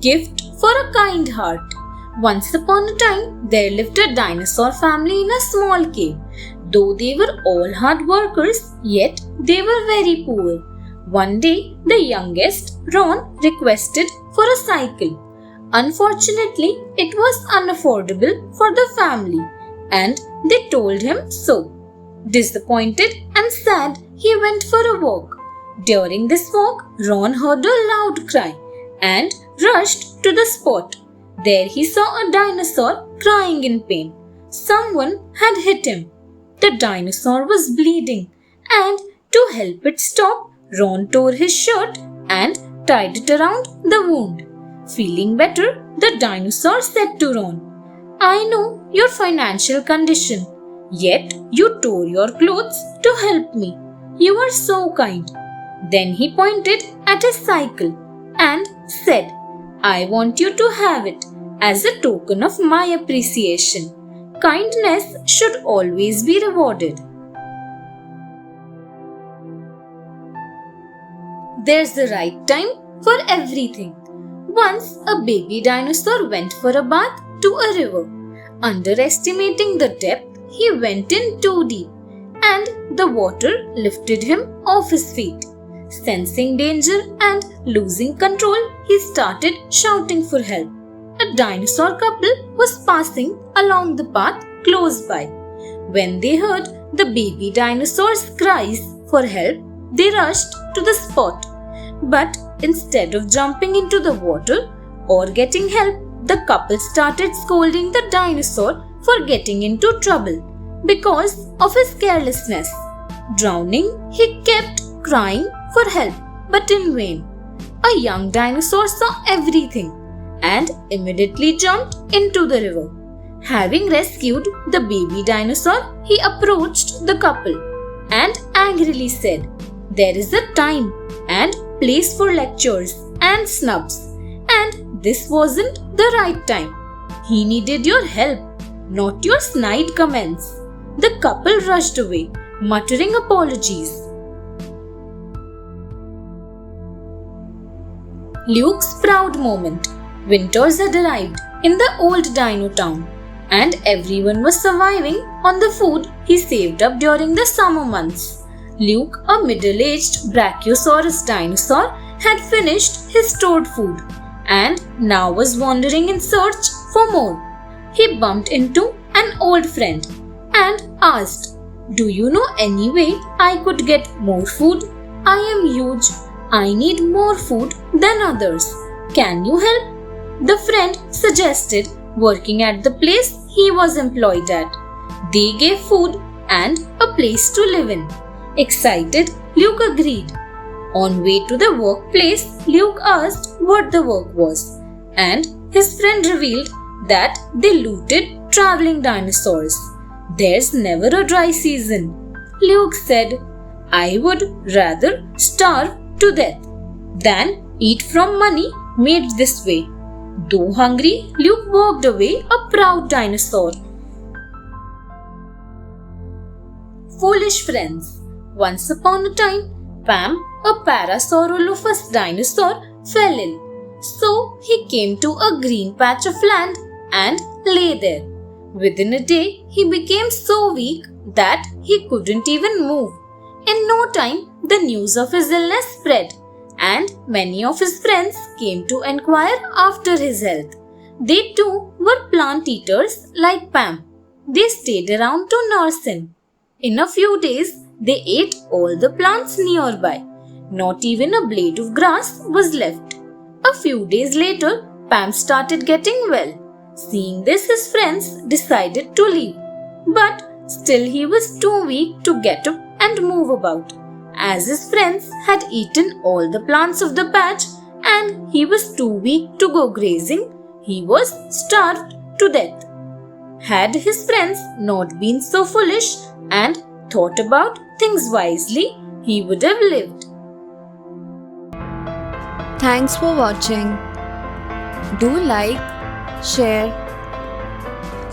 Gift for a kind heart. Once upon a time, there lived a dinosaur family in a small cave. Though they were all hard workers, yet they were very poor. One day, the youngest, Ron, requested for a cycle. Unfortunately, it was unaffordable for the family, and they told him so. Disappointed and sad, he went for a walk. During this walk, Ron heard a loud cry and rushed to the spot. There he saw a dinosaur crying in pain. Someone had hit him. The dinosaur was bleeding, and to help it stop, Ron tore his shirt and tied it around the wound. Feeling better, the dinosaur said to Ron, "I know your financial condition, yet you tore your clothes to help me. You are so kind." Then he pointed at his cycle and said, "I want you to have it as a token of my appreciation. Kindness should always be rewarded." There's the right time for everything. Once a baby dinosaur went for a bath to a river. Underestimating the depth, he went in too deep, and the water lifted him off his feet. Sensing danger and losing control, he started shouting for help. A dinosaur couple was passing along the path close by. When they heard the baby dinosaur's cries for help, they rushed to the spot. But instead of jumping into the water or getting help, the couple started scolding the dinosaur for getting into trouble because of his carelessness. Drowning, he kept crying for help, but in vain. A young dinosaur saw everything and immediately jumped into the river. Having rescued the baby dinosaur, he approached the couple and angrily said, "There is a time and place for lectures and snubs, and this wasn't the right time. He needed your help, not your snide comments." The couple rushed away, muttering apologies. Luke's proud moment. Winters had arrived in the old dino town, and everyone was surviving on the food he saved up during the summer months. Luke, a middle-aged Brachiosaurus dinosaur, had finished his stored food and now was wandering in search for more. He bumped into an old friend and asked, "Do you know any way I could get more food? I am huge. I need more food than others. Can you help?" The friend suggested working at the place he was employed at. They gave food and a place to live in. Excited, Luke agreed. On way to the workplace, Luke asked what the work was, and his friend revealed that they looted traveling dinosaurs. "There's never a dry season," Luke said. "I would rather starve to death than eat from money made this way." Though hungry, Luke walked away a proud dinosaur. Foolish friends. Once upon a time, Pam, a Parasaurolophus dinosaur, fell ill. So he came to a green patch of land and lay there. Within a day, he became so weak that he couldn't even move. In no time, the news of his illness spread, and many of his friends came to inquire after his health. They too were plant eaters like Pam. They stayed around to nurse him. In a few days, they ate all the plants nearby. Not even a blade of grass was left. A few days later, Pam started getting well. Seeing this, his friends decided to leave. But still he was too weak to get up and move about. As his friends had eaten all the plants of the patch and he was too weak to go grazing, he was starved to death. Had his friends not been so foolish and thought about things wisely, he would have lived. Thanks for watching. Do like, share,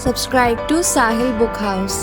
subscribe to Sahil Book House.